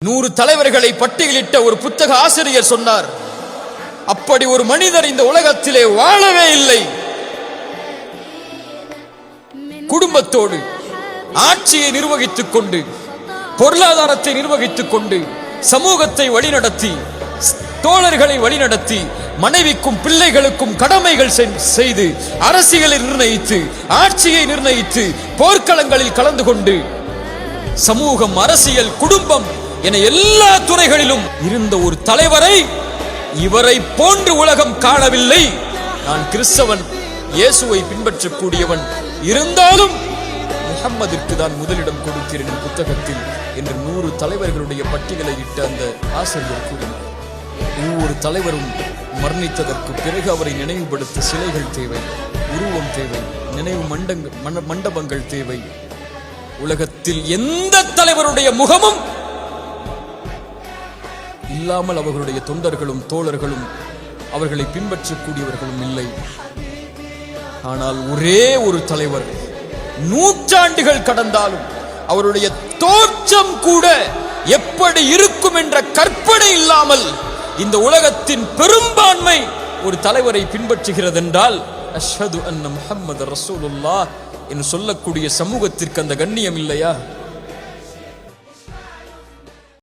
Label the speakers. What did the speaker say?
Speaker 1: 100 தலைவர்களை பட்டியலிட்ட ஒரு புத்தக ஆசிரியர் சொன்னார், அப்படி ஒரு மனிதர் இந்த உலகத்திலே வாழவே இல்லை. குடும்பத்தோடு ஆட்சியை நிர்வகித்துக் கொண்டு, பொருளாதாரத்தை நிர்வகித்துக் கொண்டு, சமூகத்தை வழிநடத்தி, தோழர்களை வழிநடத்தி, மனைவிக்கும் பிள்ளைகளுக்கும் கடமைகள் செய்து, அரசியலை நிர்ணயித்து, ஆட்சியை நிர்ணயித்து, போர்க்களங்களில் கலந்து கொண்டு, சமூகம், அரசியல், குடும்பம் என எல்லா துறைகளிலும் இருந்த ஒரு தலைவரை இவரை போன்று உலகம் காணவில்லை. நான் கிறிஸ்தவன், இயேசுவை பின்பற்றக்கூடியவன், இருந்தாலும் முஹம்மதிற்கு தான் முதலிடம் கொடுக்கிறேன் புத்தகத்தில் என்று 100 தலைவர்களுடைய பட்டியலை இட்ட அந்த ஆசிரியர் கூறினார். ஒவ்வொரு தலைவரும் மரணித்ததற்கு பிறகு அவரை நினைவுபடுத்த சிலைகள் தேவை, உருவம் தேவை, நினைவு மண்டபங்கள் தேவை. உலகத்தில் எந்த தலைவருடைய முகமும் இல்லாமல் அவர்களுடைய தொண்டர்களும் தோழர்களும் அவர்களை பின்பற்றக்கூடியவர்களும் இல்லை. ஆனால் ஒரே ஒரு தலைவர், நூற்றாண்டுகள் கடந்தாலும் அவருடைய தோற்றம் கூட எப்படி இருக்கும் என்ற கற்பனை இல்லாமல் இந்த உலகத்தின் பெரும்பான்மை ஒரு தலைவரை பின்பற்றுகிறது என்றால், அஷ்ஹது அன்ன முஹம்மது ரசூலுல்லாஹ் என்று சொல்லக்கூடிய சமூகத்திற்கு அந்த கண்ணியம் இல்லையா?